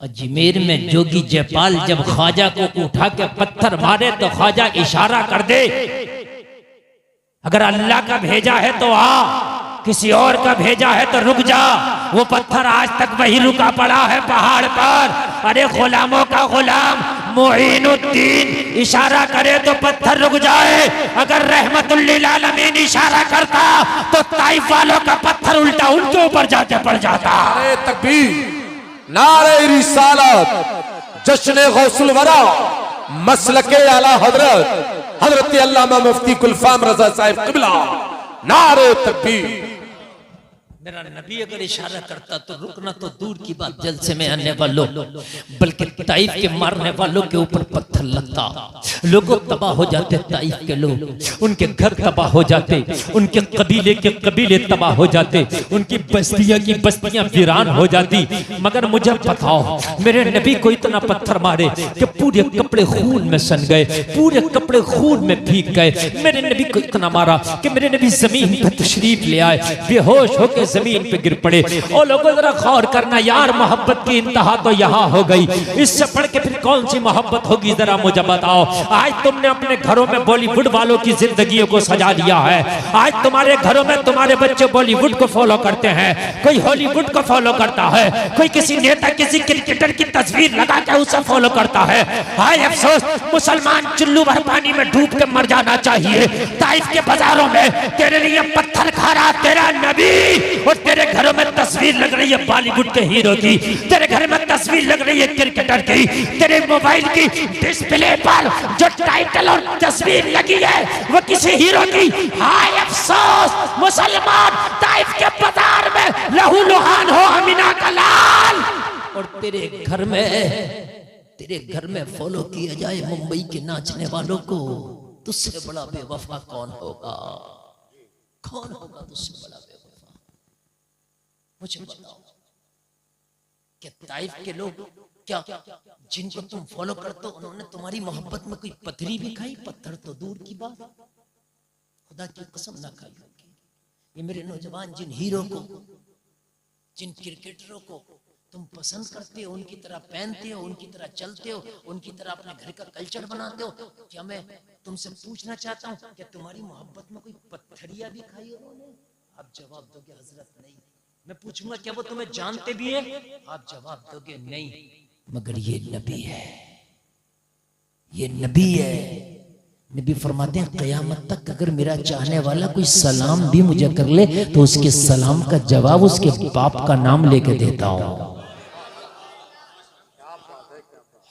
अजमेर में जोगी जयपाल जब ख्वाजा को उठा के पत्थर मारे तो ख्वाजा इशारा कर दे, अगर अल्लाह का भेजा है तो आ, किसी और का भेजा है तो रुक जा। वो पत्थर आज तक वही रुका पड़ा है पहाड़ पर। अरे गुलामों का गुलाम मोइनुद्दीन इशारा करे तो पत्थर रुक जाए। अगर रहमतुल लिल आलमीन इशारा करता तो ताइफ वालों का पत्थर उल्टा उनके ऊपर जाके पड़ जाता। नारे तकबीर, नारे रिसालत, जश्न गौसुल वरा, मसलके आला हजरत अल्लामा मुफ्ती कुलफाम रजा साहिब क़िबला, नारे तकबीर। मेरा नबी अगर इशारा करता तो रुकना तो दूर की बात, जलसे में आने वालों बल्कि ताइफ के मारने वालों के ऊपर पत्थर लगता, लोगों तबाह हो जाते। ताइफ के लोग, उनके घर तबाह हो जाते, उनके कबीले के कबीले तबाह हो जाते, उनकी बस्तियां की बस्तियां वीरान हो जाती। मगर मुझे बताओ, मेरे नबी को इतना पत्थर मारे कि पूरे कपड़े खून में सन गए, पूरे कपड़े खून में भीग गए। मेरे नबी को इतना मारा कि मेरे नबी जमीन पर तशरीफ ले आए, बेहोश होकर जमीन पे गिर पड़े। और लोगों जरा गौर करना यार, मोहब्बत की इंतहा तो यहाँ हो गई, इससे बढ़ के फिर कौन सी मोहब्बत होगी जरा मुझे बताओ। आज तुमने अपने घरों में बॉलीवुड वालों की जिंदगियों को सजा दिया है। आज तुम्हारे घरों में तुम्हारे बच्चे बॉलीवुड को फॉलो करते हैं, कोई हॉलीवुड को फॉलो करता है, कोई किसी नेता किसी क्रिकेटर की तस्वीर लगा के उसे फॉलो करता है। हाय अफसोस, मुसलमान चुल्लू भर पानी में डूब के मर जाना चाहिए। ताइफ के बाजारों में तेरे लिए पत्थर खा रहा तेरा नबी, और तेरे घरों में तस्वीर लग रही है बॉलीवुड के हीरो की, तेरे घर में तस्वीर लग रही है क्रिकेटर की, तेरे मोबाइल की डिस्प्ले पर जो टाइटल और तस्वीर लगी है वो किसी हीरो की। हाय अफसोस, मुसलमान ताइफ के बाजार में लहू लुहान हो अमीना का लाल, और तेरे घर में फॉलो किया जाए मुंबई के नाचने वालों को। तुझसे बड़ा बेवफा कौन होगा? कौन होगा तुझसे बड़ा बेवफा? मुझे बताओ कि ताइफ के लोग क्या जिनको तुम फॉलो करते हो उन्होंने तुम्हारी मोहब्बत में कोई पथरी भी खाई? पत्थर तो दूर की बात, खुदा की कसम ना खाई होगी। ये मेरे नौजवान जिन हीरो को, जिन क्रिकेटरों को तुम पसंद करते हो, उनकी तरह पहनते हो, उनकी तरह चलते हो, उनकी तरह अपने घर का कल्चर बनाते हो, क्या मैं तुमसे पूछना चाहता हूँ कि तुम्हारी मोहब्बत में कोई पत्थरिया भी खाई उन्होंने? आप जवाब दोगे हजरत नहीं। मैं पूछूंगा क्या वो तुम्हें जानते भी हैं? आप जवाब दोगे नहीं। मगर ये नबी है, ये नबी है। नबी फरमाते हैं क़यामत तक अगर मेरा चाहने वाला कोई सलाम भी मुझे कर ले तो उसके सलाम का जवाब उसके बाप का नाम लेके देता हूं।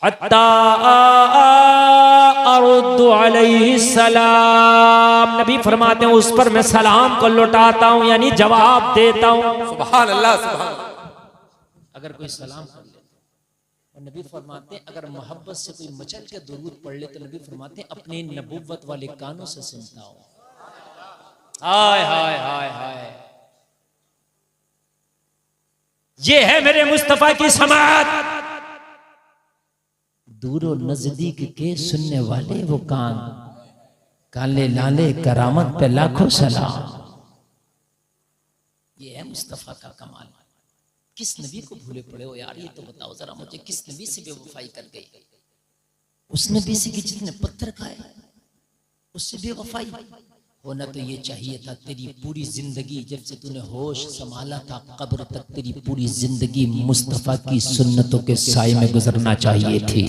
हत्ता अरुद्दु अलैहि सलाम, नबी फरमाते हैं उस पर मैं सलाम को लौटाता हूं, यानी जवाब देता हूं। सुभान अल्लाह, सुभान अल्लाह। अगर कोई सलाम कर ले, और नबी फरमाते हैं अगर मोहब्बत से कोई मचल के दुरूद पढ़ ले तो नबी फरमाते हैं अपने नबुव्वत वाले कानों से सुनता हूं। हाय हाय हाय हाय, ये है मेरे मुस्तफा की समाअत। दूर और नजदीक के सुनने वाले वो कान, काले लाले करामत पे लाखों सलाम। ये है मुस्तफा का कमाल। किस नबी को भूले पड़े हो यार, ये तो बताओ जरा मुझे, किस नबी से बेवफाई कर गई? उस नबी से कि जितने पत्थर खाए, उससे बेवफाई होना तो ये चाहिए था। तेरी पूरी जिंदगी जब से तूने होश संभाला था कब्र तक, तेरी पूरी जिंदगी मुस्तफा की सुन्नतों के साए में गुजरना चाहिए थी।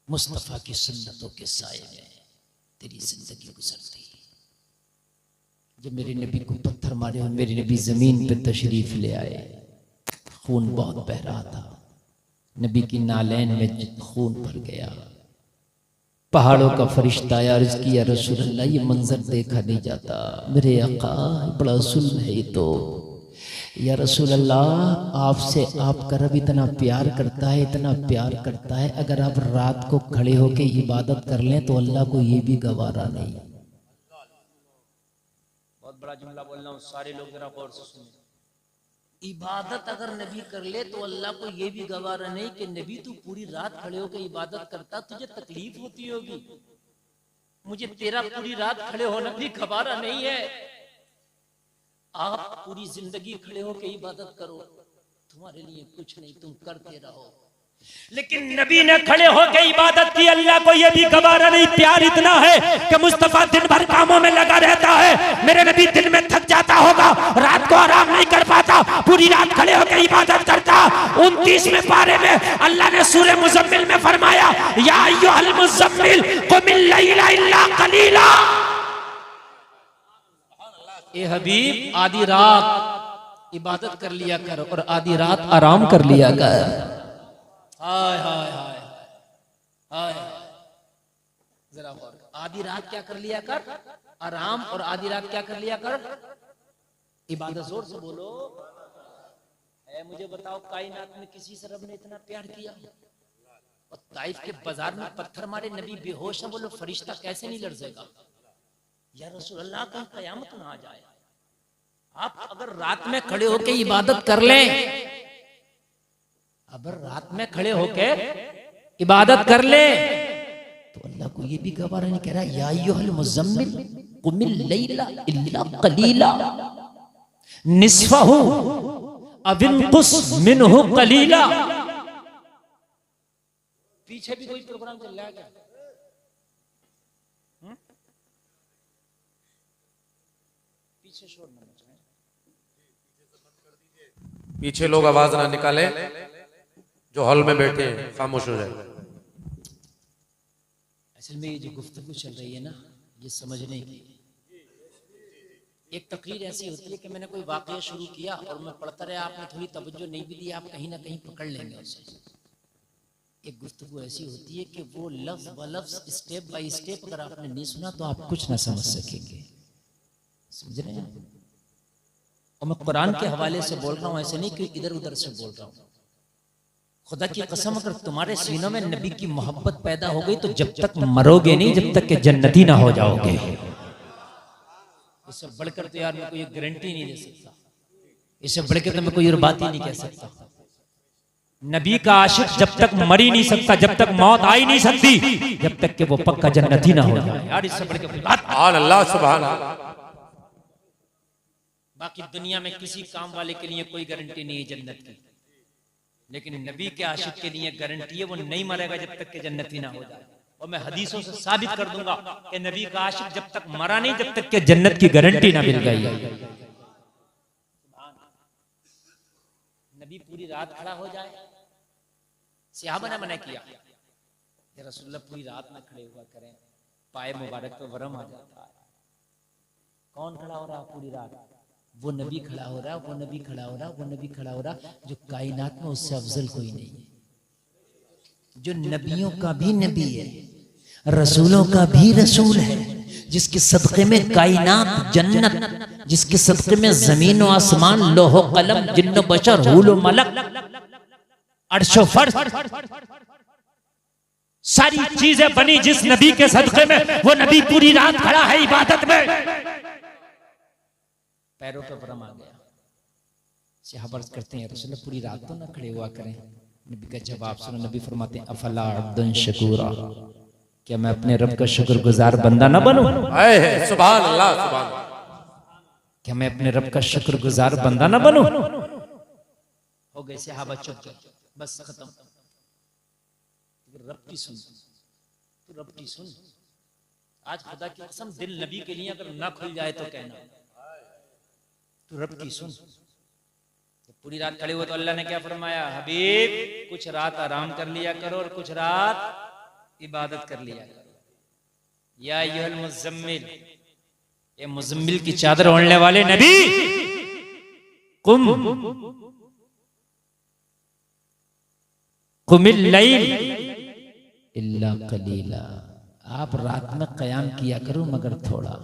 मुस्तफा की सुन्नतों के साए में तेरी जिंदगी गुजरती। जब मेरे नबी को पत्थर मारे और मेरे नबी जमीन पे तशरीफ ले आए, खून बहुत बह रहा था, नबी की नालैन में खून भर गया। पहाड़ों का फरिश्ता आया, अर्ज किया रसूल अल्लाह ये मंजर देखा नहीं जाता, मेरे आका बड़ा जुल्म है ये तो। या रसूल अल्लाह आपसे आपका रब इतना प्यार करता है, इतना प्यार करता है, अगर आप रात को खड़े होके इबादत कर लें तो अल्लाह को ये भी गवारा नहीं। बहुत बड़ा जुमला बोल रहा हूँ, सारे लोग जरा गौर से सुनिए। इबादत अगर नबी कर ले तो अल्लाह को ये भी गवारा नहीं कि नबी तू पूरी रात खड़े होकर इबादत करता, तुझे तकलीफ होती होगी, मुझे तेरा पूरी रात खड़े होना भी गवारा नहीं है। आप पूरी जिंदगी खड़े होकर इबादत करो, तुम्हारे लिए कुछ नहीं, तुम करते रहो। लेकिन नबी ने खड़े होकर इबादत की। अल्लाह को यह भी गवारा नहीं, प्यार इतना है कि मुस्तफा दिन भर कामों में लगा रहता है। मेरे नबी दिन में थक जाता होगा, रात को आराम नहीं कर पाता, पूरी रात खड़े होकर इबादत करता। 29वें पारे में अल्लाह ने सूरह मुज़म्मिल में फरमाया, या अय्युहल मुज़म्मिल कुमिल लैला इल्ला कलीला। ए हबीब, आधी रात इबादत कर लिया कर और आधी रात आराम कर लिया कर। हाय हाय हाय हाय, जरा गौर कर। आधी रात क्या कर लिया कर? आराम। और आधी रात क्या कर लिया कर? इबादत। जोर से बोलो। मुझे बताओ, कायनात में किसी से रब ने इतना प्यार किया? और ताइफ के बाजार में पत्थर मारे, नबी बेहोश है, बोलो फरिश्ता कैसे नहीं लर्जेगा? या रसूल अल्लाह, का कयामत ना आ जाए। आप अगर रात में खड़े होकर इबादत कर लें, अगर रात में खड़े होके इबादत कर ले, तो अल्लाह को ये भी गवारा नहीं कह रहा, या अय्युहल मुज़म्मिल कुमिल लैला इल्ला कलीला निस्फहु अव इनकुस मिनहु कलीला। पीछे भी कोई प्रोग्राम चल रहा है क्या? पीछे शोर ना मचाएं, पीछे लोग आवाज ना निकाले, जो हॉल में बैठे हैं खामोश हो जाए। असल में ये जो गुफ्तगू चल रही है ना, ये समझने की। एक तकरीर ऐसी होती है कि मैंने कोई वाकया शुरू किया और मैं पढ़ता रहा, आपने थोड़ी तवज्जो नहीं भी दी, आप कहीं ना कहीं पकड़ लेंगे उसे। एक गुफ्तगू ऐसी होती है कि वो लफ्ज व लफ्ज, स्टेप बाय स्टेप अगर आपने नहीं सुना तो आप कुछ ना समझ सकेंगे। समझ रहे हैं? और मैं कुरान के हवाले से बोल रहा हूँ, ऐसे नहीं कि इधर उधर से बोल रहा हूँ। खुदा की कसम, अगर तुम्हारे सीनों में नबी की मोहब्बत पैदा हो गई तो जब तक मरोगे नहीं, जब तक कि जन्नती ना हो जाओगे। इससे बढ़कर तो यार मैं कोई गारंटी नहीं दे सकता, इससे बढ़कर तो मैं कोई और बात ही नहीं कह सकता। नबी का आशिक जब तक मर ही नहीं सकता, जब तक मौत आ ही नहीं सकती, जब तक कि वो पक्का जन्नती ना हो जाए। यार इससे बढ़कर कोई बात। अल्लाह सुभान अल्लाह। बाकी दुनिया में किसी काम वाले के लिए कोई गारंटी नहीं है जन्नत की, लेकिन नबी के आशिक के लिए गारंटी है, वो नहीं मरेगा जब तक कि जन्नती ना हो जाए। और मैं हदीसों से साबित कर दूंगा कि नबी का आशिक जब तक मरा नहीं, जब तक कि जन्नत की गारंटी ना मिल गई। नबी पूरी रात खड़ा हो जाए, सहाबा ने मना किया, या रसूलुल्लाह पूरी रात में खड़े हुआ करें, पाए मुबारक पे वरम आ जाता है। कौन खड़ा हो रहा पूरी रात? वो नबी खड़ा हो रहा, वो नबी खड़ा हो रहा, वो नबी खड़ा हो रहा, जो कायनात में उससे अफजल कोई नहीं है, जो नबियों का भी नबी है, रसूलों का भी रसूल है, जिसके सदक़े में कायनात जन्नत, जिसके सदक़े में जमीन व आसमान, लोहो कलम, जिन्न बशर, हुल व मलक, अर्श व फर्श, सारी चीजें बनी जिस नबी के सदक़े में, वो नबी पूरी रात खड़ा है इबादत में। पैरों पर वरम आ गया। सहाबा करते हैं, रसूलुल्लाह पूरी रात तो ना खड़े हुआ करें। नबी का जवाब सुनो, नबी फरमाते हैं, अफला अब्दुन शकूरा, क्या मैं अपने रब का शुक्रगुजार बंदा ना बनूं? सुभान अल्लाह, सुभान अल्लाह। क्या मैं अपने रब का शुक्रगुजार बंदा ना बनूं? हो गए सहाबा चुप गए, बस खत्म। रब की सुन, तो रब की सुन। आज खुदा की कसम, दिल नबी के लिए अगर ना खुल जाए तो कहना, तो रब की सुन। पूरी रात खड़े हुए तो अल्लाह ने क्या फरमाया, हबीब कुछ रात आराम कर लिया करो और कुछ रात इबादत कर लिया करो। या अय्युहल मुज़म्मिल, ये मुज़म्मिल की चादर ओढ़ने वाले नबी, कुमिल लैल इल्ला कलीला, आप रात में क़याम किया करो मगर थोड़ा,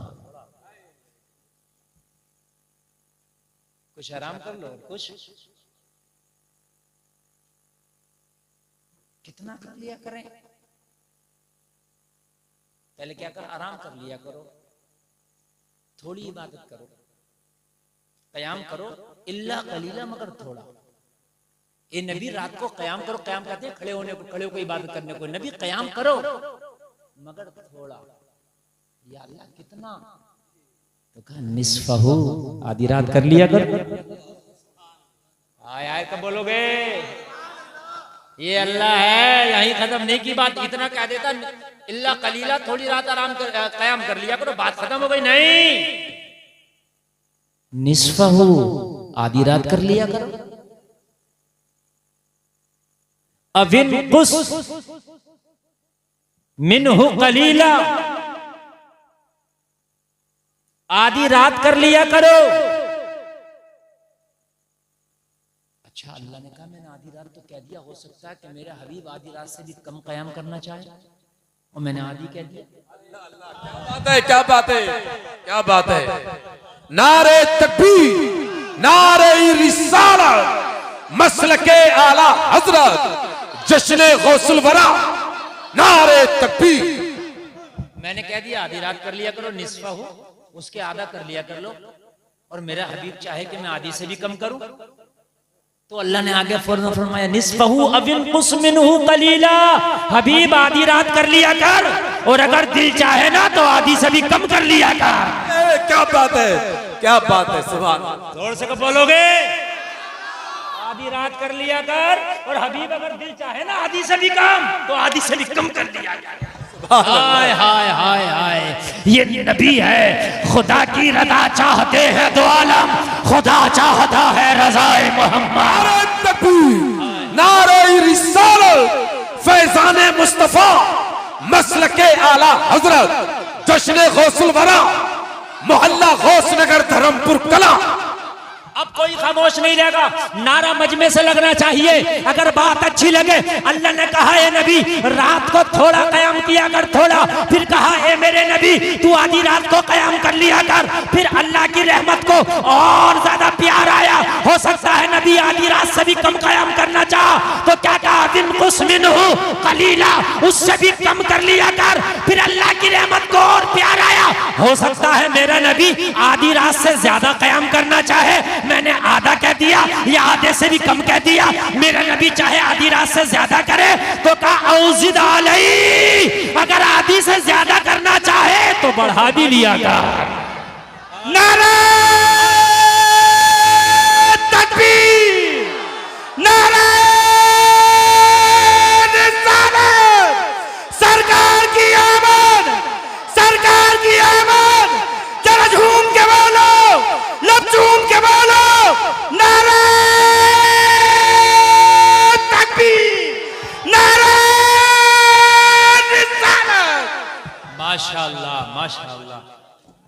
कुछ आराम कर लो। कुछ कितना कर लिया करें, पहले क्या कर, आराम कर लिया करो, थोड़ी इबादत करो, क़याम करो, इल्ला कलीला, मगर थोड़ा। ये नबी रात को क़याम करो, क़याम कहते हैं खड़े होने को, खड़े होकर इबादत करने को। नबी क़याम करो मगर थोड़ा। या अल्लाह कितना, तो कहा निस्फहु, आधी रात कर लिया कर। आय आय कब बोलोगे? ये अल्लाह है, यहीं खत्म नहीं की बात। इतना कह देता इल्ला कलीला, थोड़ी रात आराम कर कयाम कर लिया करो, बात खत्म हो गई। नहीं, निस्फहु, आधी रात कर लिया करो। अविन कुस मिनहु कलीला, आधी रात कर लिया करो। अच्छा, अल्लाह ने कहा मैंने आधी रात तो कह दिया, हो सकता है कि मेरा हबीब आधी रात से भी कम कयाम करना चाहे, और मैंने आधी कह दिया। बात है, क्या बात है, क्या बात है। नारे तकबीर, नारे रिसालत, मसलके आला हजरत, जश्न गौसुल वरा, नारे तकबीर। मैंने कह दिया आधी रात कर लिया करो, निस्फा हो, उसके आधा कर लिया कर लो, और मेरा हबीब चाहे कि मैं आधी से भी कम करूं, तो अल्लाह ने आगे फौरन फरमाया निस्फहु अविन कुस मिनहु कलीला, हबीब आधी रात कर लिया कर, और अगर दिल चाहे ना तो आधी से भी कम कर लिया कर। क्या बात है, क्या बात है, सुभान अल्लाह। जोर से कब बोलोगे? आधी रात कर लिया कर, और हबीब अगर दिल चाहे ना आधी से भी कम, तो आधी से भी कम कर लिया कर। हाय हाय हाय हाय, ये नबी है, खुदा की रजा चाहते हैं दो आलम, खुदा चाहता है रज़ाए मोहम्मद। नारे तकबीर, नारे रिसालत, फैज़ाने मुस्तफा, मसलके आला हजरत, जश्न गौसुल वरा, मोहल्ला गौस नगर धर्मपुर कला। अब कोई खामोश नहीं रहेगा, नारा मजमे से लगना चाहिए। अगर बात अच्छी लगे, अल्लाह ने कहा ए नबी रात को थोड़ा कयाम किया कर, थोड़ा, फिर कहा ए मेरे नबी तू आधी रात को कयाम कर लिया कर, फिर अल्लाह की रहमत को और ज्यादा प्यार आया, हो सकता है नबी आधी रात से भी कम कयाम करना चाह, तो क्या कहा दिन कुछ मिनहु कलीला, उससे भी कम कर लिया कर, फिर अल्लाह की रहमत को और प्यार आया, हो सकता है मेरा नबी आधी रात से ज्यादा कयाम करना चाहे, मैंने आधा कह दिया या आधे से भी कम कह दिया, मेरा नबी चाहे आधी रात से ज्यादा करे तो कहा औजिद अलई, अगर आधी से ज्यादा करना चाहे तो बढ़ा भी लिया कर। नारे तकबीर, नारे रिसालत, सरकार की आमद, सरकार की आमद, जरा झूम के बोलो, लब झूम के बोलो, नारे तकबीर, नारे रिसालत। माशाअल्लाह माशाअल्लाह,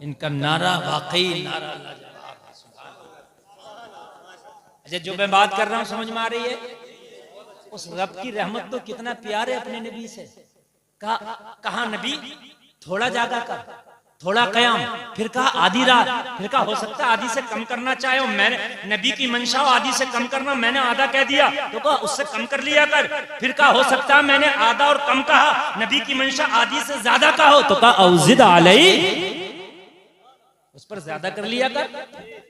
इनका नारा वाकई नारा लाजवाब है। सुभान अल्लाह। अच्छा, जो मैं बात कर रहा हूं समझ में आ रही है? उस रब की रहमत तो कितना प्यार है अपने नबी से। कहा नबी थोड़ा जागा कर, थोड़ा कयाम, फिर कहा आधी रात, फिर कहा हो सकता है आधी से कम करना चाहे, मैंने नबी की मंशा आधी से कम करना, मैंने आधा कह दिया, तो कहा उससे कम कर लिया कर, फिर कहा हो सकता है मैंने आधा और कम कहा, नबी की मंशा आधी से ज्यादा कहा हो, तो कहा औजिद अलई, उस पर ज्यादा कर लिया कर।